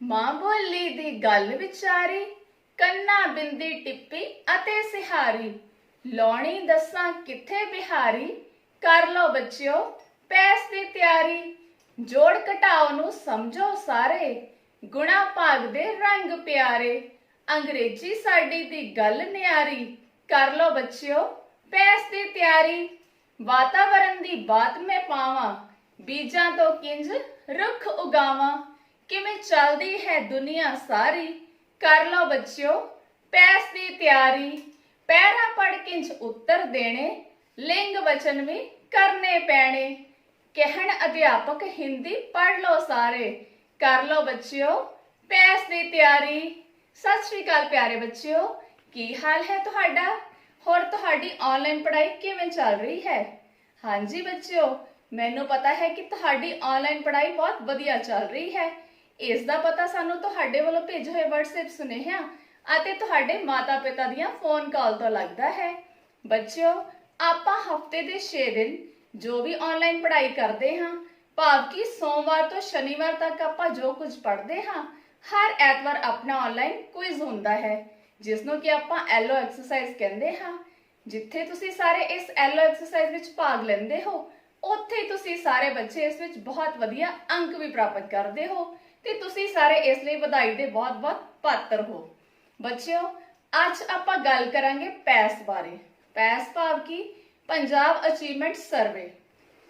ਮਾਂ ਬੋਲੀ ਦੀ ਗੱਲ ਵਿਚਾਰੀ, ਕੰਨਾ ਬਿੰਦੀ ਟਿੱਪੀ ਅਤੇ ਸਿਹਾਰੀ। ਲਾਉਣੀ ਦੱਸਾਂ ਕਿੱਥੇ ਬਿਹਾਰੀ, ਕਰ ਲੋ ਬੱਚਿਓ ਪੈਸ ਦੀ ਤਿਆਰੀ। ਜੋੜ ਘਟਾਓ ਨੂੰ ਸਮਝੋ ਸਾਰੇ, ਗੁਣਾ ਭਾਗ ਦੇ ਰੰਗ ਪਿਆਰੇ। ਅੰਗਰੇਜ਼ੀ ਸਾਡੀ ਦੀ ਗੱਲ ਨਿਆਰੀ, ਕਰ ਲੋ ਬੱਚਿਓ ਪੈਸ ਦੀ ਤਿਆਰੀ। ਵਾਤਾਵਰਨ ਦੀ ਬਾਤ ਮੈਂ ਪਾਵਾਂ, ਬੀਜਾਂ ਤੋਂ ਕਿੰਜ ਰੁੱਖ ਉਗਾਵਾਂ। ਕਿਵੇਂ ਚੱਲਦੀ ਹੈ ਦੁਨੀਆ ਸਾਰੀ, ਕਰ ਲਓ ਬੱਚਿਓ ਪੈਸ ਦੀ ਤਿਆਰੀ। ਪੈਰਾ ਪੜ ਕਿੰਜ ਉੱਤਰ ਦੇਣੇ, ਲਿੰਗ ਵਚਨ ਵੀ ਕਰਨੇ ਪੈਣੇ। ਕਹਿਣ ਅਧਿਆਪਕ ਹਿੰਦੀ ਪੜ ਲਓ ਸਾਰੇ, ਕਰ ਲਓ ਬੱਚਿਓ ਪੈਸ ਦੀ ਤਿਆਰੀ। ਸਤਿ ਸ਼੍ਰੀ ਅਕਾਲ ਪਿਆਰੇ ਬੱਚਿਓ, ਕੀ ਹਾਲ ਹੈ ਤੁਹਾਡਾ? ਹੋਰ ਤੁਹਾਡੀ ਆਨਲਾਈਨ ਪੜ੍ਹਾਈ ਕਿਵੇਂ ਚੱਲ ਰਹੀ ਹੈ? ਹਾਂਜੀ ਬੱਚਿਓ, ਮੈਨੂੰ ਪਤਾ ਹੈ ਕਿ ਤੁਹਾਡੀ ਆਨਲਾਈਨ ਪੜ੍ਹਾਈ ਬਹੁਤ ਵਧੀਆ ਚੱਲ ਰਹੀ ਹੈ। ਇਸ ਦਾ ਪਤਾ ਸਾਨੂੰ ਤੁਹਾਡੇ ਵੱਲੋਂ ਭੇਜੇ ਹੋਏ WhatsApp ਸੁਨੇਹਿਆਂ ਅਤੇ ਤੁਹਾਡੇ ਮਾਤਾ-ਪਿਤਾ ਦੀਆਂ ਫੋਨ ਕਾਲ ਤੋਂ ਲੱਗਦਾ ਹੈ। ਬੱਚਿਓ, ਆਪਾਂ ਹਫਤੇ ਦੇ 6 ਦਿਨ ਜੋ ਵੀ ਆਨਲਾਈਨ ਪੜ੍ਹਾਈ ਕਰਦੇ ਹਾਂ, ਭਾਵ ਕਿ ਸੋਮਵਾਰ ਤੋਂ ਸ਼ਨੀਵਾਰ ਤੱਕ ਆਪਾਂ ਜੋ ਕੁਝ ਪੜ੍ਹਦੇ ਹਾਂ, ਹਰ ਐਤਵਾਰ ਆਪਣਾ ਆਨਲਾਈਨ ਕੁਇਜ਼ ਹੁੰਦਾ ਹੈ, ਜਿਸ ਨੂੰ ਕਿ ਆਪਾਂ ਐਲਓ ਐਕਸਰਸਾਈਜ਼ ਕਹਿੰਦੇ ਹਾਂ। ਜਿੱਥੇ ਤੁਸੀਂ ਸਾਰੇ ਇਸ ਐਲਓ ਐਕਸਰਸਾਈਜ਼ ਵਿੱਚ ਭਾਗ ਲੈਂਦੇ ਹੋ, ਉੱਥੇ ਤੁਸੀਂ ਸਾਰੇ ਬੱਚੇ ਇਸ ਵਿੱਚ ਬਹੁਤ ਵਧੀਆ ਅੰਕ ਵੀ ਪ੍ਰਾਪਤ ਕਰਦੇ ਹੋ ਤੇ ਤੁਸੀਂ ਸਾਰੇ ਇਸ ਲਈ ਵਧਾਈ ਦੇ ਬਹੁਤ-ਬਹੁਤ ਪਾਤਰ ਹੋ। ਬੱਚਿਓ, ਅੱਜ ਆਪਾਂ ਗੱਲ ਕਰਾਂਗੇ ਪੈਸ ਬਾਰੇ। ਪੈਸ ਭਾਵ ਕਿ ਪੰਜਾਬ ਅਚੀਵਮੈਂਟ ਸਰਵੇ।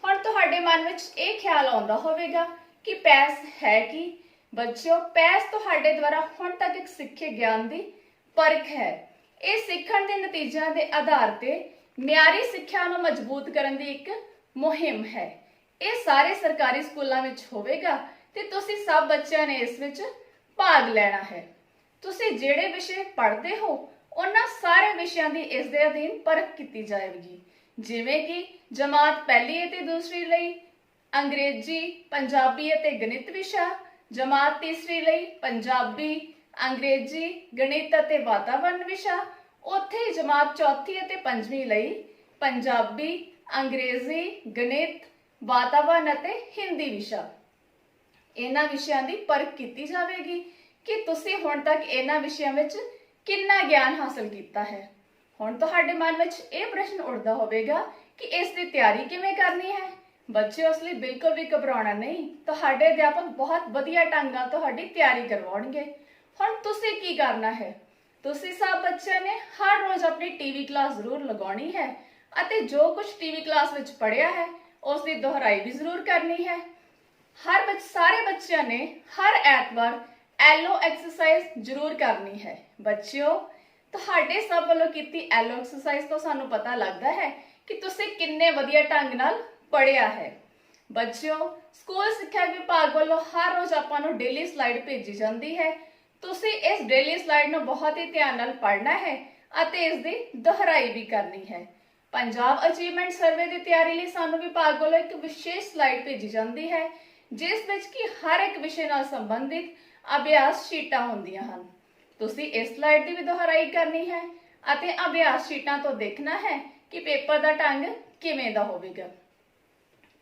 ਹੁਣ ਤੁਹਾਡੇ ਮਨ ਵਿੱਚ ਇਹ ਖਿਆਲ ਆਉਂਦਾ ਹੋਵੇਗਾ ਕਿ ਪੈਸ ਹੈ ਕੀ? ਬੱਚਿਓ, ਪੈਸ ਤੁਹਾਡੇ ਦੁਆਰਾ ਹੁਣ ਤੱਕ ਇੱਕ ਸਿੱਖੇ ਗਿਆਨ ਦੀ ਪਰਖ ਹੈ। ਇਹ ਸਿੱਖਣ ਦੇ ਨਤੀਜਿਆਂ ਦੇ ਆਧਾਰ ਤੇ ਮਿਆਰੀ ਸਿੱਖਿਆ ਨੂੰ ਮਜ਼ਬੂਤ ਕਰਨ ਦੀ ਇੱਕ ਮੁਹਿੰਮ ਹੈ। ਇਹ ਸਾਰੇ ਸਰਕਾਰੀ ਸਕੂਲਾਂ ਵਿੱਚ ਹੋਵੇਗਾ ਤੇ ਤੁਸੀਂ ਸਭ ਬੱਚਿਆਂ ਨੇ ਇਸ ਵਿੱਚ ਭਾਗ ਲੈਣਾ ਹੈ। ਤੁਸੀਂ ਜਿਹੜੇ ਵਿਸ਼ੇ ਪੜ੍ਹਦੇ ਹੋ, ਉਹਨਾਂ ਸਾਰੇ ਵਿਸ਼ਿਆਂ ਦੀ ਇਸ ਦੇ ਅਧੀਨ ਪਰਖ ਕੀਤੀ ਜਾਏਗੀ, ਜਿਵੇਂ ਕਿ ਜਮਾਤ ਪਹਿਲੀ ਅਤੇ ਦੂਸਰੀ ਲਈ ਅੰਗਰੇਜ਼ੀ, ਪੰਜਾਬੀ ਅਤੇ ਗਣਿਤ ਵਿਸ਼ਾ, ਜਮਾਤ ਤੀਸਰੀ ਲਈ ਪੰਜਾਬੀ, ਅੰਗਰੇਜ਼ੀ, ਗਣਿਤ ਅਤੇ ਵਾਤਾਵਰਣ ਵਿਸ਼ਾ, ਉੱਥੇ ਜਮਾਤ ਚੌਥੀ ਅਤੇ ਪੰਜਵੀਂ ਲਈ ਪੰਜਾਬੀ, ਅੰਗਰੇਜ਼ੀ, ਗਣਿਤ, ਵਾਤਾਵਰਣ ਅਤੇ ਹਿੰਦੀ ਵਿਸ਼ਾ। ਇਹਨਾਂ ਵਿਸ਼ਿਆਂ ਦੀ ਪਰਖ ਕੀਤੀ ਜਾਵੇਗੀ ਕਿ ਤੁਸੀਂ ਹੁਣ ਤੱਕ ਇਹਨਾਂ ਵਿਸ਼ਿਆਂ ਵਿੱਚ ਕਿੰਨਾ ਗਿਆਨ ਹਾਸਲ ਕੀਤਾ ਹੈ। ਹੁਣ ਤੁਹਾਡੇ ਮਨ ਵਿੱਚ ਇਹ ਪ੍ਰਸ਼ਨ ਉੱਠਦਾ ਹੋਵੇਗਾ ਕਿ ਇਸ ਦੀ ਤਿਆਰੀ ਕਿਵੇਂ ਕਰਨੀ ਹੈ। ਬੱਚਿਓ, ਇਸ ਲਈ ਬਿਲਕੁਲ ਵੀ ਘਬਰਾਉਣਾ ਨਹੀਂ। ਤੁਹਾਡੇ ਅਧਿਆਪਕ ਬਹੁਤ ਵਧੀਆ ਢੰਗ ਨਾਲ ਤੁਹਾਡੀ ਤਿਆਰੀ ਕਰਵਾਉਣਗੇ। ਹੁਣ ਤੁਸੀਂ ਕੀ ਕਰਨਾ ਹੈ? ਤੁਸੀਂ ਸਭ ਬੱਚਿਆਂ ਨੇ ਹਰ ਰੋਜ਼ ਆਪਣੀ ਟੀਵੀ ਕਲਾਸ ਜ਼ਰੂਰ ਲਗਾਉਣੀ ਹੈ ਅਤੇ ਜੋ ਕੁਝ ਟੀਵੀ ਕਲਾਸ ਵਿੱਚ ਪੜ੍ਹਿਆ ਹੈ, ਉਸ ਦੀ ਦੁਹਰਾਈ ਵੀ ਜ਼ਰੂਰ ਕਰਨੀ ਹੈ। ਸਾਰੇ ਬੱਚਿਆਂ ਨੇ ਹਰ ਐਤਵਾਰ ਐਲਓ ਐਕਸਰਸਾਈਜ਼ ਜ਼ਰੂਰ ਕਰਨੀ ਹੈ। ਬੱਚਿਓ, ਤੁਹਾਡੇ ਸਭ ਵੱਲੋਂ ਕੀਤੀ ਐਲਓ ਐਕਸਰਸਾਈਜ਼ ਤੋਂ ਸਾਨੂੰ ਪਤਾ ਲੱਗਦਾ ਹੈ ਕਿ ਤੁਸੀਂ ਕਿੰਨੇ ਵਧੀਆ ਢੰਗ ਨਾਲ ਪੜ੍ਹਿਆ ਹੈ। ਬੱਚਿਓ, ਸਕੂਲ ਸਿੱਖਿਆ ਵਿਭਾਗ ਵੱਲੋਂ ਹਰ ਰੋਜ਼ ਆਪਾਂ ਨੂੰ ਡੇਲੀ ਸਲਾਈਡ ਭੇਜੀ ਜਾਂਦੀ ਹੈ। ਤੁਸੀਂ ਇਸ ਡੇਲੀ ਸਲਾਈਡ ਨੂੰ ਬਹੁਤ ਹੀ ਧਿਆਨ ਨਾਲ ਪੜ੍ਹਨਾ ਹੈ ਅਤੇ ਇਸ ਦੀ ਦੁਹਰਾਈ ਵੀ ਕਰਨੀ ਹੈ। ਪੰਜਾਬ ਅਚੀਵਮੈਂਟ ਸਰਵੇ ਦੀ ਤਿਆਰੀ ਲਈ ਸਾਨੂੰ ਵਿਭਾਗ ਵੱਲੋਂ ਇੱਕ ਵਿਸ਼ੇਸ਼ ਸਲਾਈਡ ਭੇਜੀ ਜਾਂਦੀ ਹੈ, ਜਿਸ ਵਿੱਚ ਕਿ ਹਰ ਇੱਕ ਵਿਸ਼ੇ ਨਾਲ ਸੰਬੰਧਿਤ ਅਭਿਆਸ ਸ਼ੀਟਾਂ ਹੁੰਦੀਆਂ ਹਨ। ਤੁਸੀਂ ਇਸ ਸਲਾਈਡ ਦੀ ਵੀ ਦੁਹਰਾਈ ਕਰਨੀ ਹੈ ਅਤੇ ਅਭਿਆਸ ਸ਼ੀਟਾਂ ਤੋਂ ਦੇਖਣਾ ਹੈ ਕਿ ਪੇਪਰ ਦਾ ਢੰਗ ਕਿਵੇਂ ਦਾ ਹੋਵੇਗਾ।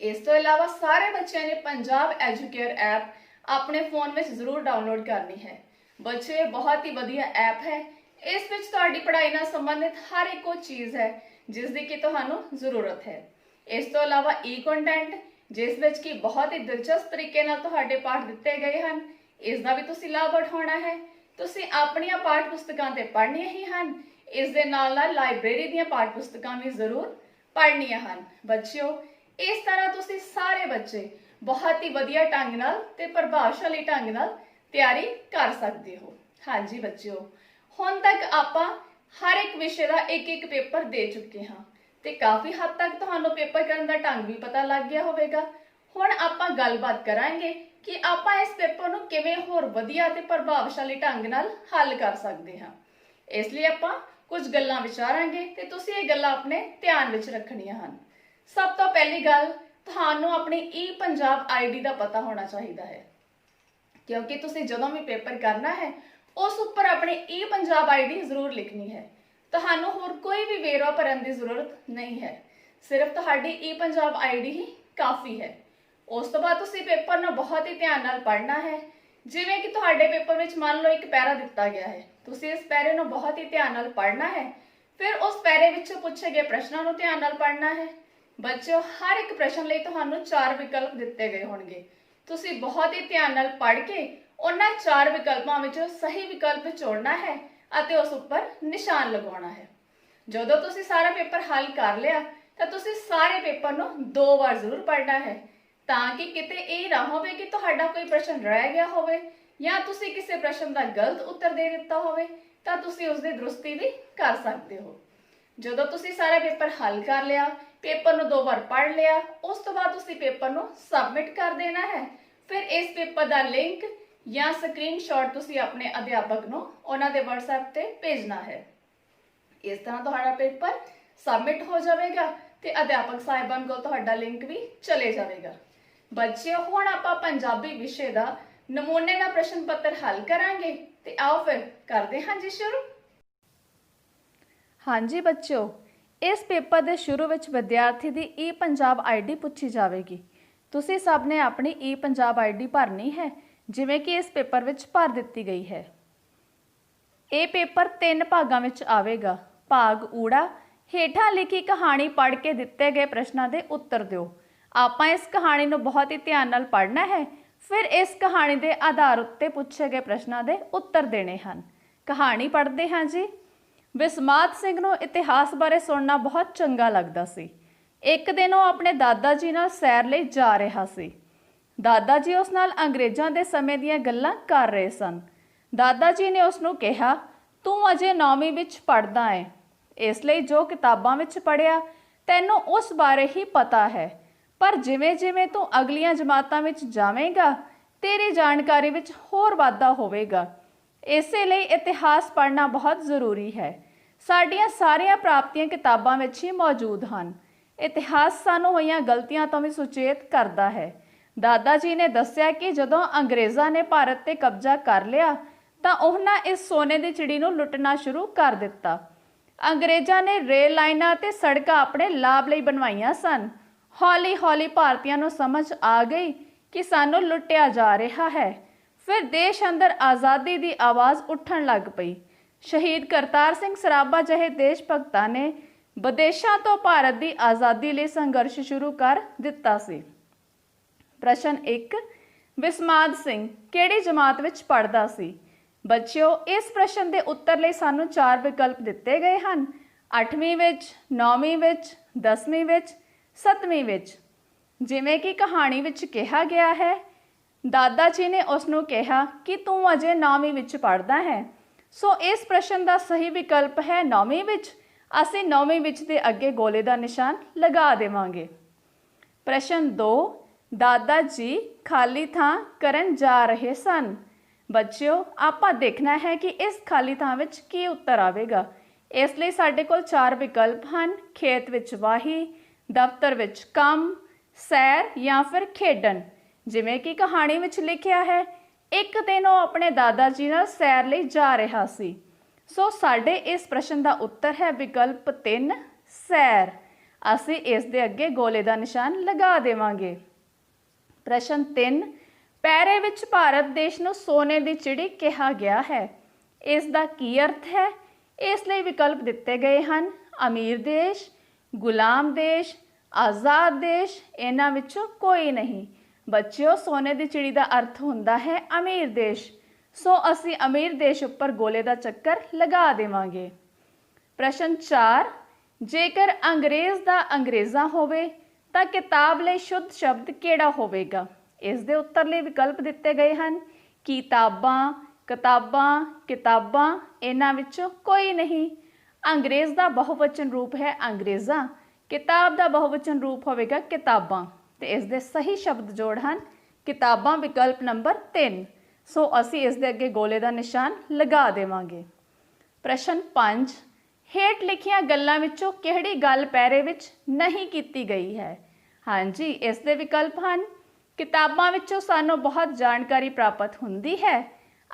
ਇਸ ਤੋਂ ਇਲਾਵਾ ਸਾਰੇ ਬੱਚਿਆਂ ਨੇ ਪੰਜਾਬ ਐਜੂਕੇਅਰ ਐਪ ਆਪਣੇ ਫੋਨ ਵਿੱਚ ਜ਼ਰੂਰ ਡਾਊਨਲੋਡ ਕਰਨੀ ਹੈ। ਬੱਚੇ, ਇਹ ਬਹੁਤ ਹੀ ਵਧੀਆ ਐਪ ਹੈ। ਇਸ ਵਿੱਚ ਤੁਹਾਡੀ ਪੜ੍ਹਾਈ ਨਾਲ ਸੰਬੰਧਿਤ ਹਰ ਇੱਕ ਉਹ ਚੀਜ਼ ਹੈ ਜਿਸ ਦੀ ਕਿ ਤੁਹਾਨੂੰ ਜ਼ਰੂਰਤ ਹੈ। ਇਸ ਤੋਂ ਇਲਾਵਾ ਕੰਟੈਂਟ, ਜਿਸ ਵਿੱਚ ਕਿ ਬਹੁਤ ਹੀ ਦਿਲਚਸਪ ਤਰੀਕੇ ਨਾਲ ਤੁਹਾਡੇ ਪਾਠ ਦਿੱਤੇ ਗਏ ਹਨ, ਇਸ ਦਾ ਵੀ ਤੁਸੀਂ ਲਾਭ ਉਠਾਉਣਾ ਹੈ। ਤੁਸੀਂ ਆਪਣੀਆਂ ਪਾਠ ਪੁਸਤਕਾਂ ਤੇ ਪੜ੍ਹਨੀਆਂ ਹੀ ਹਨ। ਇਸ ਦੇ ਨਾਲ ਨਾਲ ਲਾਇਬ੍ਰੇਰੀ ਦੀਆਂ ਪਾਠ ਪੁਸਤਕਾਂ ਵੀ ਜ਼ਰੂਰ ਪੜ੍ਹਨੀਆਂ ਹਨ। ਬੱਚਿਓ, ਇਸ ਤਰ੍ਹਾਂ ਤੁਸੀਂ ਸਾਰੇ ਬੱਚੇ ਬਹੁਤ ਹੀ ਵਧੀਆ ਢੰਗ ਨਾਲ ਤੇ ਪ੍ਰਭਾਵਸ਼ਾਲੀ ਢੰਗ ਨਾਲ ਤਿਆਰੀ ਕਰ ਸਕਦੇ ਹੋ। ਹਾਂਜੀ ਬੱਚਿਓ, ਹੁਣ ਤੱਕ ਆਪਾਂ ਹਰ ਇੱਕ ਵਿਸ਼ੇ ਦਾ ਇੱਕ ਪੇਪਰ ਦੇ ਚੁੱਕੇ ਹਾਂ ਤੇ ਕਾਫੀ ਹੱਦ ਤੱਕ ਤੁਹਾਨੂੰ ਪੇਪਰ ਕਰਨ ਦਾ ਢੰਗ ਵੀ ਪਤਾ ਲੱਗ ਗਿਆ ਹੋਵੇਗਾ। ਹੁਣ ਆਪਾਂ ਗੱਲਬਾਤ ਕਰਾਂਗੇ ਕਿ ਆਪਾਂ ਇਸ ਪੇਪਰ ਨੂੰ ਕਿਵੇਂ ਹੋਰ ਵਧੀਆ ਤੇ ਪ੍ਰਭਾਵਸ਼ਾਲੀ ਢੰਗ ਨਾਲ ਹੱਲ ਕਰ ਸਕਦੇ ਹਾਂ। ਇਸ ਲਈ ਆਪਾਂ ਕੁਝ ਗੱਲਾਂ ਵਿਚਾਰਾਂਗੇ ਤੇ ਤੁਸੀਂ ਇਹ ਗੱਲਾਂ ਆਪਣੇ ਧਿਆਨ ਵਿੱਚ ਰੱਖਣੀਆਂ ਹਨ। ਸਭ ਤੋਂ ਪਹਿਲੀ ਗੱਲ, ਤੁਹਾਨੂੰ ਆਪਣੀ ਪੰਜਾਬ ਆਈਡੀ ਦਾ ਪਤਾ ਹੋਣਾ ਚਾਹੀਦਾ ਹੈ, ਕਿਉਂਕਿ ਤੁਸੀਂ ਜਦੋਂ ਵੀ ਪੇਪਰ ਕਰਨਾ ਹੈ, ਉਸ ਉੱਪਰ ਆਪਣੀ ਪੰਜਾਬ ਆਈਡੀ ਜ਼ਰੂਰ ਲਿਖਣੀ ਹੈ। ਤੁਹਾਨੂੰ ਹੋਰ ਕੋਈ ਵੀ ਵੇਰਵਾ ਭਰਨ ਦੀ ਜ਼ਰੂਰਤ ਨਹੀਂ ਹੈ, ਸਿਰਫ ਤੁਹਾਡੀ ਪੰਜਾਬ ਆਈਡੀ ਹੀ ਕਾਫੀ ਹੈ। ਉਸ ਤੋਂ ਬਾਅਦ ਤੁਸੀਂ ਪੇਪਰ ਨੂੰ ਬਹੁਤ ਹੀ ਧਿਆਨ ਨਾਲ ਪੜ੍ਹਨਾ ਹੈ। ਜਿਵੇਂ ਕਿ ਤੁਹਾਡੇ ਪੇਪਰ ਵਿੱਚ ਮੰਨ ਲਓ ਇੱਕ ਪੈਰਾ ਦਿੱਤਾ ਗਿਆ ਹੈ, ਤੁਸੀਂ ਇਸ ਪੈਰੇ ਨੂੰ ਬਹੁਤ ਹੀ ਧਿਆਨ ਨਾਲ ਪੜ੍ਹਨਾ ਹੈ। ਫਿਰ ਉਸ ਪੈਰੇ ਵਿੱਚੋਂ ਪੁੱਛੇ ਗਏ ਪ੍ਰਸ਼ਨਾਂ ਨੂੰ ਧਿਆਨ ਨਾਲ ਪੜ੍ਹਨਾ ਹੈ। ਬੱਚਿਓ, ਹਰ ਇੱਕ ਪ੍ਰਸ਼ਨ ਲਈ ਤੁਹਾਨੂੰ 4 ਵਿਕਲਪ ਦਿੱਤੇ ਗਏ ਹੋਣਗੇ। ਤੁਸੀਂ ਬਹੁਤ ਹੀ ਧਿਆਨ ਨਾਲ ਪੜ੍ਹ ਕੇ ਉਹਨਾਂ 4 ਵਿਕਲਪਾਂ ਵਿੱਚੋਂ ਸਹੀ ਵਿਕਲਪ ਚੁਣਨਾ ਹੈ ਅਤੇ ਉਸ ਉੱਪਰ ਨਿਸ਼ਾਨ ਲਗਾਉਣਾ ਹੈ। ਜਦੋਂ ਤੁਸੀਂ ਸਾਰਾ ਪੇਪਰ ਹੱਲ ਕਰ ਲਿਆ ਤਾਂ ਤੁਸੀਂ ਸਾਰੇ ਪੇਪਰ ਨੂੰ 2 ਵਾਰ ਜ਼ਰੂਰ ਪੜ੍ਹਨਾ ਹੈ, ਤਾਂ ਕਿ ਕਿਤੇ ਇਹ ਨਾ ਹੋਵੇ ਕਿ ਤੁਹਾਡਾ ਕੋਈ ਪ੍ਰਸ਼ਨ ਰਹਿ ਗਿਆ ਹੋਵੇ ਜਾਂ ਤੁਸੀਂ ਕਿਸੇ ਪ੍ਰਸ਼ਨ ਦਾ ਗਲਤ ਉੱਤਰ ਦੇ ਦਿੱਤਾ ਹੋਵੇ, ਤਾਂ ਤੁਸੀਂ ਉਸ ਦੀ ਦਰੁਸਤੀ ਵੀ ਕਰ ਸਕਦੇ ਹੋ। ਜਦੋਂ ਤੁਸੀਂ ਸਾਰਾ ਪੇਪਰ ਹੱਲ ਕਰ ਲਿਆ, ਪੇਪਰ ਨੂੰ 2 ਵਾਰ ਪੜ੍ਹ ਲਿਆ, ਉਸ ਤੋਂ ਬਾਅਦ ਤੁਸੀਂ ਪੇਪਰ ਨੂੰ ਸਬਮਿਟ ਕਰ ਦੇਣਾ ਹੈ। ਫਿਰ ਇਸ ਪੇਪਰ ਦਾ ਲਿੰਕ ਜਾਂ ਸਕਰੀਨਸ਼ਾਟ ਤੁਸੀਂ ਆਪਣੇ ਅਧਿਆਪਕ ਨੂੰ ਉਹਨਾਂ ਦੇ WhatsApp ਤੇ ਭੇਜਣਾ ਹੈ। ਇਸ ਤਰ੍ਹਾਂ ਤੁਹਾਡਾ ਪੇਪਰ ਸਬਮਿਟ ਹੋ ਜਾਵੇਗਾ ਤੇ ਅਧਿਆਪਕ ਸਾਹਿਬਾਨ ਕੋਲ ਤੁਹਾਡਾ ਲਿੰਕ ਵੀ ਚਲੇ ਜਾਵੇਗਾ। ਬੱਚਿਓ, ਹੁਣ ਆਪਾਂ ਪੰਜਾਬੀ ਵਿਸ਼ੇ ਦਾ ਨਮੂਨੇ ਦਾ ਪ੍ਰਸ਼ਨ ਪੱਤਰ ਹੱਲ ਕਰਾਂਗੇ ਤੇ ਆਓ ਫਿਰ ਕਰਦੇ ਹਾਂ ਜੀ ਸ਼ੁਰੂ। ਹਾਂਜੀ ਬੱਚਿਓ, ਇਸ ਪੇਪਰ ਦੇ ਸ਼ੁਰੂ ਵਿੱਚ ਵਿਦਿਆਰਥੀ ਦੀ ਈ-ਪੰਜਾਬ ID ਪੁੱਛੀ ਜਾਵੇਗੀ। ਤੁਸੀਂ ਸਭ ਨੇ ਆਪਣੀ ਈ-ਪੰਜਾਬ ID ਭਰਨੀ ਹੈ, ਜਿਵੇਂ ਕਿ ਇਸ ਪੇਪਰ ਵਿੱਚ ਭਰ ਦਿੱਤੀ ਗਈ ਹੈ। ਇਹ ਪੇਪਰ 3 ਭਾਗਾਂ ਵਿੱਚ ਆਵੇਗਾ। ਭਾਗ ਊੜਾ, ਹੇਠਾਂ ਲਿਖੀ ਕਹਾਣੀ ਪੜ੍ਹ ਕੇ ਦਿੱਤੇ ਗਏ ਪ੍ਰਸ਼ਨਾਂ ਦੇ ਉੱਤਰ ਦਿਓ। ਆਪਾਂ ਇਸ ਕਹਾਣੀ ਨੂੰ ਬਹੁਤ ਹੀ ਧਿਆਨ ਨਾਲ ਪੜ੍ਹਨਾ ਹੈ, ਫਿਰ ਇਸ ਕਹਾਣੀ ਦੇ ਆਧਾਰ ਉੱਤੇ ਪੁੱਛੇ ਗਏ ਪ੍ਰਸ਼ਨਾਂ ਦੇ ਉੱਤਰ ਦੇਣੇ ਹਨ। ਕਹਾਣੀ ਪੜ੍ਹਦੇ ਹਾਂ ਜੀ। ਵਿਸਮਾਦ ਸਿੰਘ ਨੂੰ ਇਤਿਹਾਸ ਬਾਰੇ ਸੁਣਨਾ ਬਹੁਤ ਚੰਗਾ ਲੱਗਦਾ ਸੀ। ਇੱਕ ਦਿਨ ਉਹ ਆਪਣੇ ਦਾਦਾ ਜੀ ਨਾਲ ਸੈਰ ਲਈ ਜਾ ਰਿਹਾ ਸੀ। ਦਾਦਾ ਜੀ ਉਸ ਨਾਲ ਅੰਗਰੇਜ਼ਾਂ ਦੇ ਸਮੇਂ ਦੀਆਂ ਗੱਲਾਂ ਕਰ ਰਹੇ ਸਨ। ਦਾਦਾ ਜੀ ਨੇ ਉਸ ਨੂੰ ਕਿਹਾ, ਤੂੰ ਅਜੇ 9ਵੀਂ ਵਿੱਚ ਪੜ੍ਹਦਾ ਹੈ, ਇਸ ਲਈ ਜੋ ਕਿਤਾਬਾਂ ਵਿੱਚ ਪੜ੍ਹਿਆ ਤੈਨੂੰ ਉਸ ਬਾਰੇ ਹੀ ਪਤਾ ਹੈ, ਪਰ ਜਿਵੇਂ ਜਿਵੇਂ ਤੂੰ ਅਗਲੀਆਂ ਜਮਾਤਾਂ ਵਿੱਚ ਜਾਵੇਂਗਾ ਤੇਰੀ ਜਾਣਕਾਰੀ ਵਿੱਚ ਹੋਰ ਵਾਧਾ ਹੋਵੇਗਾ। ਇਸੇ ਲਈ ਇਤਿਹਾਸ ਪੜ੍ਹਨਾ ਬਹੁਤ ਜ਼ਰੂਰੀ ਹੈ। ਸਾਡੀਆਂ ਸਾਰੀਆਂ ਪ੍ਰਾਪਤੀਆਂ ਕਿਤਾਬਾਂ ਵਿੱਚ ਹੀ ਮੌਜੂਦ ਹਨ। ਇਤਿਹਾਸ ਸਾਨੂੰ ਹੋਈਆਂ ਗਲਤੀਆਂ ਤੋਂ ਵੀ ਸੁਚੇਤ ਕਰਦਾ ਹੈ। ਦਾਦਾ ਜੀ ਨੇ ਦੱਸਿਆ ਕਿ ਜਦੋਂ ਅੰਗਰੇਜ਼ਾਂ ਨੇ ਭਾਰਤ ਤੇ ਕਬਜ਼ਾ ਕਰ ਲਿਆ ਤਾਂ ਉਹਨਾਂ ਇਸ ਸੋਨੇ ਦੀ ਚਿੜੀ ਨੂੰ ਲੁੱਟਣਾ ਸ਼ੁਰੂ ਕਰ ਦਿੱਤਾ। ਅੰਗਰੇਜ਼ਾਂ ਨੇ ਰੇਲ ਲਾਈਨਾਂ ਤੇ ਸੜਕਾਂ ਆਪਣੇ ਲਾਭ ਲਈ ਬਣਵਾਈਆਂ ਸਨ। ਹੌਲੀ ਹੌਲੀ ਭਾਰਤੀਆਂ ਨੂੰ ਸਮਝ ਆ ਗਈ ਕਿ ਸਾਨੂੰ ਲੁੱਟਿਆ ਜਾ ਰਿਹਾ ਹੈ। ਫਿਰ ਦੇਸ਼ ਅੰਦਰ ਆਜ਼ਾਦੀ ਦੀ ਆਵਾਜ਼ ਉੱਠਣ ਲੱਗ ਪਈ। ਸ਼ਹੀਦ ਕਰਤਾਰ ਸਿੰਘ ਸਰਾਭਾ ਜਿਹੇ ਦੇਸ਼ ਭਗਤਾਂ ਨੇ ਵਿਦੇਸ਼ਾਂ ਤੋਂ ਭਾਰਤ ਦੀ ਆਜ਼ਾਦੀ ਲਈ ਸੰਘਰਸ਼ ਸ਼ੁਰੂ ਕਰ ਦਿੱਤਾ ਸੀ। ਪ੍ਰਸ਼ਨ 1, ਵਿਸਮਾਦ ਸਿੰਘ ਕਿਹੜੀ ਜਮਾਤ ਵਿੱਚ ਪੜ੍ਹਦਾ ਸੀ? ਬੱਚਿਓ, ਇਸ ਪ੍ਰਸ਼ਨ ਦੇ ਉੱਤਰ ਲਈ ਸਾਨੂੰ 4 ਵਿਕਲਪ ਦਿੱਤੇ ਗਏ ਹਨ। 8ਵੀਂ ਵਿੱਚ, 9ਵੀਂ ਵਿੱਚ, 10ਵੀਂ ਵਿੱਚ, 7ਵੀਂ ਵਿੱਚ। ਜਿਵੇਂ ਕਿ ਕਹਾਣੀ ਵਿੱਚ ਕਿਹਾ ਗਿਆ ਹੈ, ਦਾਦਾ ਜੀ ਨੇ ਉਸ ਨੂੰ ਕਿਹਾ ਕਿ ਤੂੰ ਅਜੇ 9ਵੀਂ ਵਿੱਚ ਪੜ੍ਹਦਾ ਹੈ। ਸੋ ਇਸ ਪ੍ਰਸ਼ਨ ਦਾ ਸਹੀ ਵਿਕਲਪ ਹੈ 9ਵੀਂ ਵਿੱਚ। ਅਸੀਂ 9ਵੀਂ ਵਿੱਚ ਦੇ ਅੱਗੇ ਗੋਲੇ ਦਾ ਨਿਸ਼ਾਨ ਲਗਾ ਦੇਵਾਂਗੇ। ਪ੍ਰਸ਼ਨ 2, ਦਾਦਾ ਜੀ ਖਾਲੀ ਥਾਂ ਕਰਨ ਜਾ ਰਹੇ ਸਨ। ਬੱਚਿਓ, ਆਪਾਂ ਦੇਖਣਾ ਹੈ ਕਿ ਇਸ ਖਾਲੀ ਥਾਂ ਵਿੱਚ ਕੀ ਉੱਤਰ ਆਵੇਗਾ। ਇਸ ਲਈ ਸਾਡੇ ਕੋਲ 4 ਵਿਕਲਪ ਹਨ। ਖੇਤ ਵਿੱਚ ਵਾਹੀ, ਦਫ਼ਤਰ ਵਿੱਚ ਕੰਮ, ਸੈਰ ਜਾਂ ਫਿਰ ਖੇਡਣ। ਜਿਵੇਂ ਕਿ ਕਹਾਣੀ ਵਿੱਚ ਲਿਖਿਆ ਹੈ, ਇੱਕ ਦਿਨ ਉਹ ਆਪਣੇ ਦਾਦਾ ਜੀ ਨਾਲ ਸੈਰ ਲਈ ਜਾ ਰਿਹਾ ਸੀ। ਸੋ ਸਾਡੇ ਇਸ ਪ੍ਰਸ਼ਨ ਦਾ ਉੱਤਰ ਹੈ ਵਿਕਲਪ 3, ਸੈਰ। ਅਸੀਂ ਇਸ ਦੇ ਅੱਗੇ ਗੋਲੇ ਦਾ ਨਿਸ਼ਾਨ ਲਗਾ ਦੇਵਾਂਗੇ। ਪ੍ਰਸ਼ਨ 3, ਪੈਰੇ ਵਿੱਚ ਭਾਰਤ ਦੇਸ਼ ਨੂੰ ਸੋਨੇ ਦੀ ਚਿੜੀ ਕਿਹਾ ਗਿਆ ਹੈ। ਇਸ ਦਾ ਕੀ ਅਰਥ ਹੈ? ਇਸ ਲਈ ਵਿਕਲਪ ਦਿੱਤੇ ਗਏ ਹਨ, ਅਮੀਰ ਦੇਸ਼, ਗੁਲਾਮ ਦੇਸ਼, ਆਜ਼ਾਦ ਦੇਸ਼। ਇਹਨਾਂ ਵਿੱਚੋਂ ਕੋਈ ਨਹੀਂ। ਬੱਚਿਓ, ਸੋਨੇ ਦੀ ਚਿੜੀ ਦਾ ਅਰਥ ਹੁੰਦਾ ਹੈ ਅਮੀਰ ਦੇਸ਼। ਸੋ ਅਸੀਂ ਅਮੀਰ ਦੇਸ਼ ਉੱਪਰ ਗੋਲੇ ਦਾ ਚੱਕਰ ਲਗਾ ਦੇਵਾਂਗੇ। ਪ੍ਰਸ਼ਨ 4, ਜੇਕਰ ਅੰਗਰੇਜ਼ ਦਾ ਅੰਗਰੇਜ਼ਾਂ ਹੋਵੇ ਤਾਂ ਕਿਤਾਬ ਲਈ ਸ਼ੁੱਧ ਸ਼ਬਦ ਕਿਹੜਾ ਹੋਵੇਗਾ? ਇਸ ਦੇ ਉੱਤਰ ਲਈ ਵਿਕਲਪ ਦਿੱਤੇ ਗਏ ਹਨ, ਕਿਤਾਬਾਂ, ਕਿਤਾਬਾਂ, ਕਿਤਾਬਾਂ। ਇਹਨਾਂ ਵਿੱਚੋਂ ਕੋਈ ਨਹੀਂ। ਅੰਗਰੇਜ਼ ਦਾ ਬਹੁਵਚਨ ਰੂਪ ਹੈ ਅੰਗਰੇਜ਼ਾਂ, ਕਿਤਾਬ ਦਾ ਬਹੁਵਚਨ ਰੂਪ ਹੋਵੇਗਾ ਕਿਤਾਬਾਂ, ਤੇ ਇਸ ਦੇ ਸਹੀ ਸ਼ਬਦ ਜੋੜ ਹਨ ਕਿਤਾਬਾਂ, ਵਿਕਲਪ ਨੰਬਰ 3। ਸੋ ਅਸੀਂ ਇਸ ਦੇ ਅੱਗੇ ਗੋਲੇ ਦਾ ਨਿਸ਼ਾਨ ਲਗਾ ਦੇਵਾਂਗੇ। ਪ੍ਰਸ਼ਨ 5, ਹੇਠ ਲਿਖੀਆਂ ਗੱਲਾਂ ਵਿੱਚੋਂ ਕਿਹੜੀ ਗੱਲ ਪੈਰੇ ਵਿੱਚ ਨਹੀਂ ਕੀਤੀ ਗਈ ਹੈ? ਹਾਂਜੀ, ਇਸ ਦੇ ਵਿਕਲਪ ਹਨ, ਕਿਤਾਬਾਂ ਵਿੱਚੋਂ ਸਾਨੂੰ ਬਹੁਤ ਜਾਣਕਾਰੀ ਪ੍ਰਾਪਤ ਹੁੰਦੀ ਹੈ,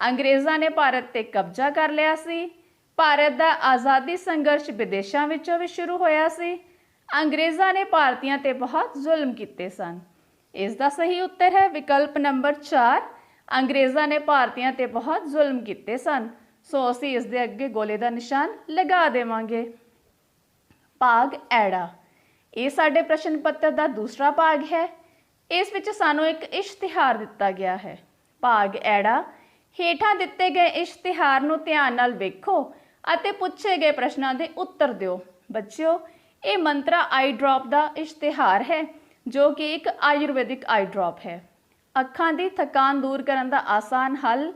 ਅੰਗਰੇਜ਼ਾਂ ਨੇ ਭਾਰਤ ਤੇ ਕਬਜ਼ਾ ਕਰ ਲਿਆ ਸੀ, ਭਾਰਤ ਦਾ ਆਜ਼ਾਦੀ ਸੰਘਰਸ਼ ਵਿਦੇਸ਼ਾਂ ਵਿੱਚੋਂ ਵੀ ਸ਼ੁਰੂ ਹੋਇਆ ਸੀ, ਅੰਗਰੇਜ਼ਾਂ ਨੇ ਭਾਰਤੀਆਂ ਤੇ ਬਹੁਤ ਜ਼ੁਲਮ ਕੀਤੇ ਸਨ। ਇਸ ਦਾ ਸਹੀ ਉੱਤਰ ਹੈ ਵਿਕਲਪ ਨੰਬਰ 4, ਅੰਗਰੇਜ਼ਾਂ ਨੇ ਭਾਰਤੀਆਂ ਤੇ ਬਹੁਤ ਜ਼ੁਲਮ ਕੀਤੇ ਸਨ। ਸੋ ਅਸੀਂ ਇਸ ਦੇ ਅੱਗੇ ਗੋਲੇ ਦਾ ਨਿਸ਼ਾਨ ਲਗਾ ਦੇਵਾਂਗੇ। ਭਾਗ ਐੜਾ, ਇਹ ਸਾਡੇ ਪ੍ਰਸ਼ਨ ਪੱਤਰ ਦਾ ਦੂਸਰਾ ਭਾਗ ਹੈ। ਇਸ ਵਿੱਚ ਸਾਨੂੰ ਇੱਕ ਇਸ਼ਤਿਹਾਰ ਦਿੱਤਾ ਗਿਆ ਹੈ। ਭਾਗ ਐੜਾ, ਹੇਠਾਂ ਦਿੱਤੇ ਗਏ ਇਸ਼ਤਿਹਾਰ ਨੂੰ ਧਿਆਨ ਨਾਲ ਵੇਖੋ ਅਤੇ ਪੁੱਛੇ ਗਏ ਪ੍ਰਸ਼ਨਾਂ ਦੇ ਉੱਤਰ ਦਿਓ। ਬੱਚਿਓ, ਇਹ ਮੰਤਰਾ ਆਈ ਡ੍ਰੌਪ ਦਾ ਇਸ਼ਤਿਹਾਰ ਹੈ ਜੋ ਕਿ ਇੱਕ ਆਯੁਰਵੈਦਿਕ ਆਈ ਡ੍ਰੌਪ ਹੈ। ਅੱਖਾਂ ਦੀ ਥਕਾਨ ਦੂਰ ਕਰਨ ਦਾ ਆਸਾਨ ਹੱਲ,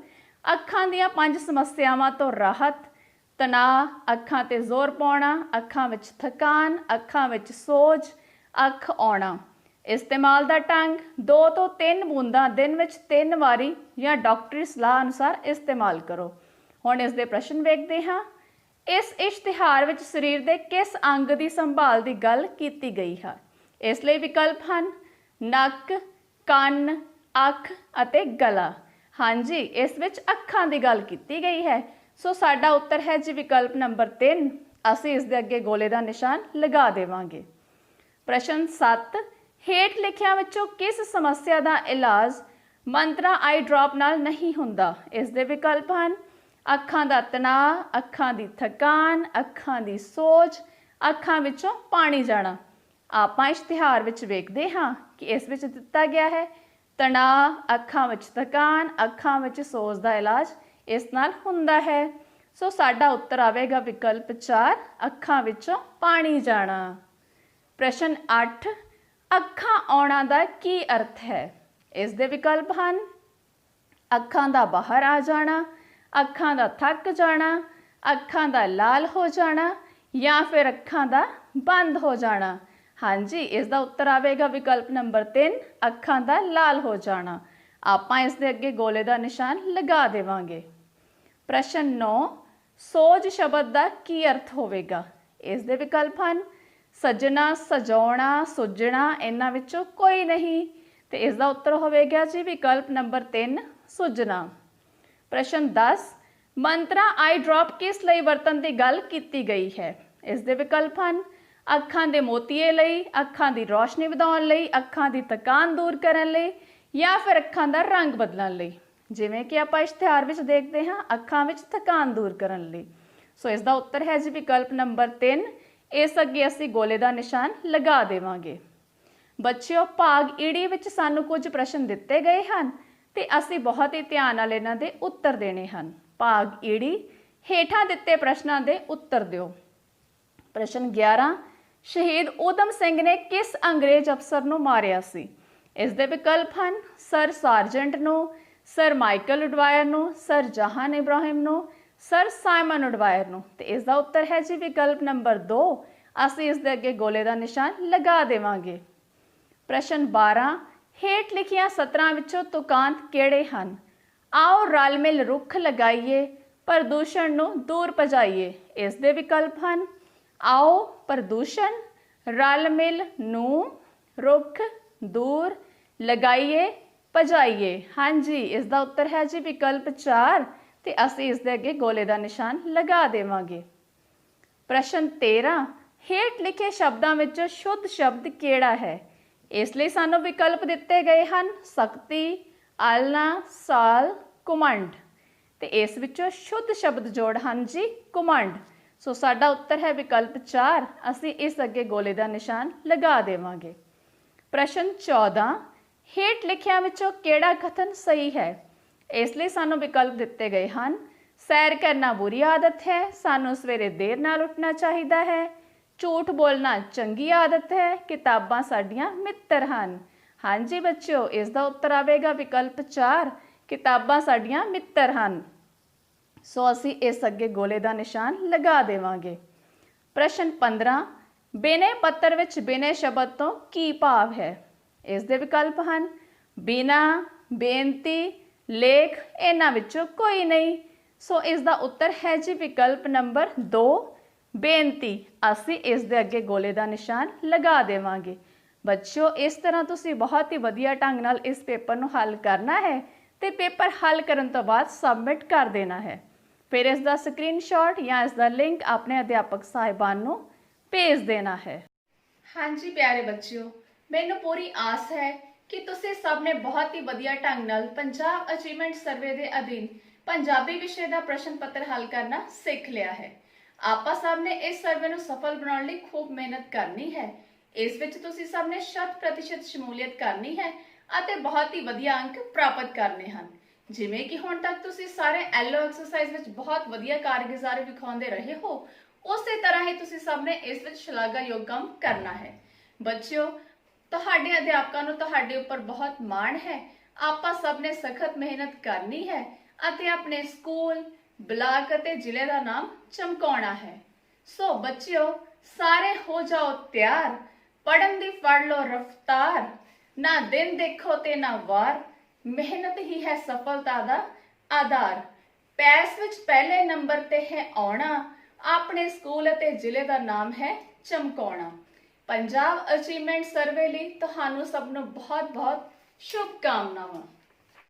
ਅੱਖਾਂ ਦੀਆਂ 5 ਸਮੱਸਿਆਵਾਂ ਤੋਂ ਰਾਹਤ, ਤਣਾਅ, ਅੱਖਾਂ ਤੇ ਜ਼ੋਰ ਪਾਉਣਾ, ਅੱਖਾਂ ਵਿੱਚ ਥਕਾਨ, ਅੱਖਾਂ ਵਿੱਚ ਸੋਜ, ਅੱਖ ਆਉਣਾ। ਇਸਤੇਮਾਲ ਦਾ ਢੰਗ, 2 ਤੋਂ 3 ਬੂੰਦਾਂ ਦਿਨ ਵਿੱਚ 3 ਵਾਰੀ ਜਾਂ ਡਾਕਟਰੀ ਸਲਾਹ ਅਨੁਸਾਰ ਇਸਤੇਮਾਲ ਕਰੋ। ਹੁਣ ਇਸ ਦੇ ਪ੍ਰਸ਼ਨ ਵੇਖਦੇ ਹਾਂ। ਇਸ ਇਸ਼ਤਿਹਾਰ ਵਿੱਚ ਸਰੀਰ ਦੇ ਕਿਸ ਅੰਗ ਦੀ ਸੰਭਾਲ ਦੀ ਗੱਲ ਕੀਤੀ ਗਈ ਹੈ? ਇਸ ਲਈ ਵਿਕਲਪ ਹਨ ਨੱਕ, ਕੰਨ, ਅੱਖ ਅਤੇ ਗਲਾ। ਹਾਂਜੀ, ਇਸ ਵਿੱਚ ਅੱਖਾਂ ਦੀ ਗੱਲ ਕੀਤੀ ਗਈ ਹੈ। ਸੋ ਸਾਡਾ ਉੱਤਰ ਹੈ ਜੀ ਵਿਕਲਪ ਨੰਬਰ 3। ਅਸੀਂ ਇਸ ਦੇ ਅੱਗੇ ਗੋਲੇ ਦਾ ਨਿਸ਼ਾਨ ਲਗਾ ਦੇਵਾਂਗੇ। ਪ੍ਰਸ਼ਨ 7, ਹੇਠ ਲਿਖਿਆਂ ਵਿੱਚੋਂ ਕਿਸ ਸਮੱਸਿਆ ਦਾ ਇਲਾਜ ਮੰਤਰਾ ਆਈ ਡ੍ਰੌਪ ਨਾਲ ਨਹੀਂ ਹੁੰਦਾ? ਇਸ ਦੇ ਵਿਕਲਪ ਹਨ ਅੱਖਾਂ ਦਾ ਤਣਾਅ, ਅੱਖਾਂ ਦੀ ਥਕਾਨ, ਅੱਖਾਂ ਦੀ ਸੋਜ, ਅੱਖਾਂ ਵਿੱਚੋਂ ਪਾਣੀ ਜਾਣਾ। ਆਪਾਂ ਇਸ਼ਤਿਹਾਰ ਵਿੱਚ ਵੇਖਦੇ ਹਾਂ ਕਿ ਇਸ ਵਿੱਚ ਦਿੱਤਾ ਗਿਆ ਹੈ ਤਣਾਅ, ਅੱਖਾਂ ਵਿੱਚ ਥਕਾਨ, ਅੱਖਾਂ ਵਿੱਚ ਸੋਜ ਦਾ ਇਲਾਜ ਇਸ ਨਾਲ ਹੁੰਦਾ ਹੈ। ਸੋ ਸਾਡਾ ਉੱਤਰ ਆਵੇਗਾ ਵਿਕਲਪ 4, ਅੱਖਾਂ ਵਿੱਚੋਂ ਪਾਣੀ ਜਾਣਾ। ਪ੍ਰਸ਼ਨ 8, ਅੱਖਾਂ ਆਉਣਾ ਦਾ ਕੀ ਅਰਥ ਹੈ? ਇਸ ਦੇ ਵਿਕਲਪ ਹਨ ਅੱਖਾਂ ਦਾ ਬਾਹਰ ਆ ਜਾਣਾ, ਅੱਖਾਂ ਦਾ ਥੱਕ ਜਾਣਾ, ਅੱਖਾਂ ਦਾ ਲਾਲ ਹੋ ਜਾਣਾ ਜਾਂ ਫਿਰ ਅੱਖਾਂ ਦਾ ਬੰਦ ਹੋ ਜਾਣਾ। ਹਾਂਜੀ, ਇਸ ਦਾ ਉੱਤਰ ਆਵੇਗਾ ਵਿਕਲਪ ਨੰਬਰ 3, ਅੱਖਾਂ ਦਾ ਲਾਲ ਹੋ ਜਾਣਾ। ਆਪਾਂ ਇਸ ਦੇ ਅੱਗੇ ਗੋਲੇ ਦਾ ਨਿਸ਼ਾਨ ਲਗਾ ਦੇਵਾਂਗੇ। ਪ੍ਰਸ਼ਨ 9, ਸੋਜ ਸ਼ਬਦ ਦਾ ਕੀ ਅਰਥ ਹੋਵੇਗਾ? ਇਸ ਦੇ ਵਿਕਲਪ ਹਨ ਸੱਜਣਾ, ਸਜਾਉਣਾ, ਸੁੱਜਣਾ। ਇਹਨਾਂ ਵਿੱਚੋਂ ਕੋਈ ਨਹੀਂ ਤੇ ਇਸ ਦਾ ਉੱਤਰ ਹੋਵੇਗਾ ਜੀ ਵਿਕਲਪ ਨੰਬਰ 3, ਸੁੱਜਣਾ। ਪ੍ਰਸ਼ਨ 10, ਮੰਤਰਾ ਆਈ ਡ੍ਰੌਪ ਕਿਸ ਲਈ ਵਰਤਣ ਦੀ ਗੱਲ ਕੀਤੀ ਗਈ ਹੈ? ਇਸ ਦੇ ਵਿਕਲਪ ਹਨ ਅੱਖਾਂ ਦੇ ਮੋਤੀਏ ਲਈ, ਅੱਖਾਂ ਦੀ ਰੌਸ਼ਨੀ ਵਧਾਉਣ ਲਈ, ਅੱਖਾਂ ਦੀ ਥਕਾਨ ਦੂਰ ਕਰਨ ਲਈ ਜਾਂ ਫਿਰ ਅੱਖਾਂ ਦਾ ਰੰਗ ਬਦਲਣ ਲਈ। ਜਿਵੇਂ ਕਿ ਆਪਾਂ ਇਸ਼ਤਿਹਾਰ ਵਿੱਚ ਦੇਖਦੇ ਹਾਂ, ਅੱਖਾਂ ਵਿੱਚ ਥਕਾਨ ਦੂਰ ਕਰਨ ਲਈ। ਸੋ ਇਸ ਦਾ ਉੱਤਰ ਹੈ ਜੀ ਵਿਕਲਪ ਨੰਬਰ 3। ਇਸ ਅੱਗੇ ਅਸੀਂ ਗੋਲੇ ਦਾ ਨਿਸ਼ਾਨ ਲਗਾ ਦੇਵਾਂਗੇ। ਬੱਚਿਓ, ਭਾਗ ਈੜੀ ਵਿੱਚ ਸਾਨੂੰ ਕੁਝ ਪ੍ਰਸ਼ਨ ਦਿੱਤੇ ਗਏ ਹਨ ਤੇ ਅਸੀਂ ਬਹੁਤ ਹੀ ਧਿਆਨ ਨਾਲ ਇਹਨਾਂ ਦੇ ਉੱਤਰ ਦੇਣੇ ਹਨ। ਭਾਗ ਈੜੀ, ਹੇਠਾਂ ਦਿੱਤੇ ਪ੍ਰਸ਼ਨਾਂ ਦੇ ਉੱਤਰ ਦਿਓ। ਪ੍ਰਸ਼ਨ 11, ਸ਼ਹੀਦ ਊਧਮ ਸਿੰਘ ਨੇ ਕਿਸ ਅੰਗਰੇਜ਼ ਅਫਸਰ ਨੂੰ ਮਾਰਿਆ ਸੀ? ਇਸ ਦੇ ਵਿਕਲਪ ਹਨ ਸਰ ਸਾਰਜੈਂਟ ਨੂੰ, ਸਰ ਮਾਈਕਲ ਉਡਵਾਇਰ ਨੂੰ, ਸਰ ਜਹਾਨ ਇਬਰਾਹਿਮ ਨੂੰ, ਸਰ ਸਾਈਮਨ ਉਡਵਾਇਰ ਨੂੰ। ਤੇ ਇਸ ਦਾ ਉੱਤਰ ਹੈ ਜੀ ਵਿਕਲਪ ਨੰਬਰ 2। ਅਸੀਂ ਇਸ ਦੇ ਅੱਗੇ ਗੋਲੇ ਦਾ ਨਿਸ਼ਾਨ ਲਗਾ ਦੇਵਾਂਗੇ। ਪ੍ਰਸ਼ਨ 12, ਹੇਠ ਲਿਖੀਆਂ ਸਤਰਾਂ ਵਿੱਚੋਂ ਤੁਕਾਂਤ ਕਿਹੜੇ ਹਨ? ਆਓ ਰਲ ਮਿਲ ਰੁੱਖ ਲਗਾਈਏ, ਪ੍ਰਦੂਸ਼ਣ ਨੂੰ ਦੂਰ ਭਜਾਈਏ। ਇਸ ਦੇ ਵਿਕਲਪ ਹਨ ਆਓ, ਪ੍ਰਦੂਸ਼ਣ, ਰਲ ਮਿਲ, ਨੂੰ, ਰੁੱਖ, ਦੂਰ, ਲਗਾਈਏ, ਭਜਾਈਏ। ਹਾਂਜੀ, ਇਸ ਦਾ ਉੱਤਰ ਹੈ ਜੀ ਵਿਕਲਪ 4 ਤੇ ਅਸੀਂ ਇਸ ਦੇ ਅੱਗੇ ਗੋਲੇ ਦਾ ਨਿਸ਼ਾਨ ਲਗਾ ਦੇਵਾਂਗੇ। ਪ੍ਰਸ਼ਨ 13, ਹੇਠ ਲਿਖੇ ਸ਼ਬਦਾਂ ਵਿੱਚੋਂ ਸ਼ੁੱਧ ਸ਼ਬਦ ਕਿਹੜਾ ਹੈ? ਇਸ ਲਈ ਸਾਨੂੰ ਵਿਕਲਪ ਦਿੱਤੇ ਗਏ ਹਨ ਸਖਤੀ, ਆਲਣਾ, ਸਾਲ, ਘੁਮੰਡ। ਤੇ ਇਸ ਵਿੱਚੋਂ ਸ਼ੁੱਧ ਸ਼ਬਦ ਜੋੜ ਹਨ ਜੀ ਘੁਮੰਡ। ਸੋ ਸਾਡਾ ਉੱਤਰ ਹੈ ਵਿਕਲਪ 4। ਅਸੀਂ ਇਸ ਅੱਗੇ ਗੋਲੇ ਦਾ ਨਿਸ਼ਾਨ ਲਗਾ ਦੇਵਾਂਗੇ। ਪ੍ਰਸ਼ਨ 14, ਹੇਠ ਲਿਖਿਆਂ ਵਿੱਚੋਂ ਕਿਹੜਾ ਕਥਨ ਸਹੀ ਹੈ? ਇਸ ਲਈ ਸਾਨੂੰ ਵਿਕਲਪ ਦਿੱਤੇ ਗਏ ਹਨ ਸੈਰ ਕਰਨਾ ਬੁਰੀ ਆਦਤ ਹੈ, ਸਾਨੂੰ ਸਵੇਰੇ ਦੇਰ ਨਾਲ ਉੱਠਣਾ ਚਾਹੀਦਾ ਹੈ, ਝੂਠ ਬੋਲਣਾ ਚੰਗੀ ਆਦਤ ਹੈ, ਕਿਤਾਬਾਂ ਸਾਡੀਆਂ ਮਿੱਤਰ ਹਨ। ਹਾਂਜੀ ਬੱਚਿਓ, ਇਸ ਦਾ ਉੱਤਰ ਆਵੇਗਾ ਵਿਕਲਪ 4, ਕਿਤਾਬਾਂ ਸਾਡੀਆਂ ਮਿੱਤਰ ਹਨ। ਸੋ ਅਸੀਂ ਇਸ ਅੱਗੇ ਗੋਲੇ ਦਾ ਨਿਸ਼ਾਨ ਲਗਾ ਦੇਵਾਂਗੇ। ਪ੍ਰਸ਼ਨ 15, ਬਿਨੇ ਪੱਤਰ ਵਿੱਚ ਬਿਨੇ ਸ਼ਬਦ ਤੋਂ ਕੀ ਭਾਵ ਹੈ? ਇਸ ਦੇ ਵਿਕਲਪ ਹਨ ਬਿਨਾ, ਬੇਨਤੀ, ਲੇਖ। ਇਹਨਾਂ ਵਿੱਚੋਂ ਕੋਈ ਨਹੀਂ। ਸੋ ਇਸ ਦਾ ਉੱਤਰ ਹੈ ਜੀ ਵਿਕਲਪ ਨੰਬਰ 2, ਬੇਨਤੀ। ਅਸੀਂ ਇਸ ਦੇ ਅੱਗੇ ਗੋਲੇ ਦਾ ਨਿਸ਼ਾਨ ਲਗਾ ਦੇਵਾਂਗੇ। ਬੱਚਿਓ, ਇਸ ਤਰ੍ਹਾਂ ਤੁਸੀਂ ਬਹੁਤ ਹੀ ਵਧੀਆ ਢੰਗ ਨਾਲ ਇਸ ਪੇਪਰ ਨੂੰ ਹੱਲ ਕਰਨਾ ਹੈ ਤੇ ਪੇਪਰ ਹੱਲ ਕਰਨ ਤੋਂ ਬਾਅਦ ਸਬਮਿਟ ਕਰ ਦੇਣਾ ਹੈ। ਫਿਰ ਇਸ ਦਾ ਸਕਰੀਨਸ਼ਾਟ ਜਾਂ ਇਸ ਦਾ ਲਿੰਕ ਆਪਣੇ ਅਧਿਆਪਕ ਸਾਹਿਬਾਨ ਨੂੰ ਭੇਜ ਦੇਣਾ ਹੈ। ਹਾਂਜੀ ਪਿਆਰੇ ਬੱਚਿਓ, ਮੈਨੂੰ ਪੂਰੀ ਆਸ ਹੈ ਕਿ ਤੁਸੀਂ ਸਭ ਨੇ ਬਹੁਤ ਹੀ ਵਧੀਆ ਢੰਗ ਨਾਲ ਪੰਜਾਬ ਅਚੀਵਮੈਂਟ ਸਰਵੇ ਦੇ ਅਧੀਨ ਪੰਜਾਬੀ ਵਿਸ਼ੇ ਦਾ ਪ੍ਰਸ਼ਨ ਪੱਤਰ ਹੱਲ ਕਰਨਾ ਸਿੱਖ ਲਿਆ ਹੈ। ਆਪਾਂ ਸਭ ਨੇ ਇਸ ਸਰਵੇ ਨੂੰ ਸਫਲ ਬਣਾਉਣ ਲਈ ਖੂਬ ਮਿਹਨਤ ਕਰਨੀ ਹੈ। ਇਸ ਵਿੱਚ ਤੁਸੀਂ ਸਭ ਨੇ 100% ਸ਼ਮੂਲੀਅਤ ਕਰਨੀ ਹੈ ਅਤੇ ਬਹੁਤ ਹੀ ਵਧੀਆ ਅੰਕ ਪ੍ਰਾਪਤ ਕਰਨੇ ਹਨ। ਜਿਵੇਂ ਕਿ ਹੁਣ ਤੱਕ ਤੁਸੀਂ ਸਾਰੇ ਐਲਓ ਐਕਸਰਸਾਈਜ਼ ਵਿੱਚ ਬਹੁਤ ਵਧੀਆ ਕਾਰਗੁਜ਼ਾਰੀ ਵਿਖਾਉਂਦੇ ਰਹੇ ਹੋ, ਉਸੇ ਤਰ੍ਹਾਂ ਹੀ ਤੁਸੀਂ ਸਭ ਨੇ ਇਸ ਵਿੱਚ ਸ਼ਲਾਘਾਯੋਗ ਕੰਮ ਕਰਨਾ ਹੈ। ਬੱਚਿਓ, ਤੁਹਾਡੇ ਅਧਿਆਪਕਾਂ ਨੂੰ ਤੁਹਾਡੇ ਉੱਪਰ ਬਹੁਤ ਮਾਣ ਹੈ। ਆਪਾਂ ਸਭ ਨੇ ਸਖਤ ਮਿਹਨਤ ਕਰਨੀ ਹੈ ਅਤੇ ਆਪਣੇ ਸਕੂਲ, ਬਲਾਕ ਅਤੇ ਜ਼ਿਲ੍ਹੇ ਦਾ ਨਾਮ ਚਮਕਾਉਣਾ ਹੈ। ਸੋ ਬੱਚਿਓ, ਸਾਰੇ ਹੋ ਜਾਓ ਤਿਆਰ, ਪੜ੍ਹਨ ਦੀ ਫੜ ਲਓ ਰਫ਼ਤਾਰ, ਨਾ ਦਿਨ ਦੇਖੋ ਤੇ ਨਾ ਵਾਰ, ਮਿਹਨਤ ਹੀ ਹੈ ਸਫਲਤਾ ਦਾ ਆਧਾਰ। ਪੈਸ ਵਿੱਚ ਪਹਿਲੇ ਨੰਬਰ ਤੇ ਹੈ ਆਉਣਾ, ਆਪਣੇ ਸਕੂਲ ਅਤੇ ਜ਼ਿਲ੍ਹੇ ਦਾ ਨਾਮ ਹੈ ਚਮਕਾਉਣਾ। ਪੰਜਾਬ ਅਚੀਵਮੈਂਟ ਸਰਵੇ ਲਈ ਤੁਹਾਨੂੰ ਸਭ ਨੂੰ ਬਹੁਤ-ਬਹੁਤ ਸ਼ੁਭਕਾਮਨਾਵਾਂ।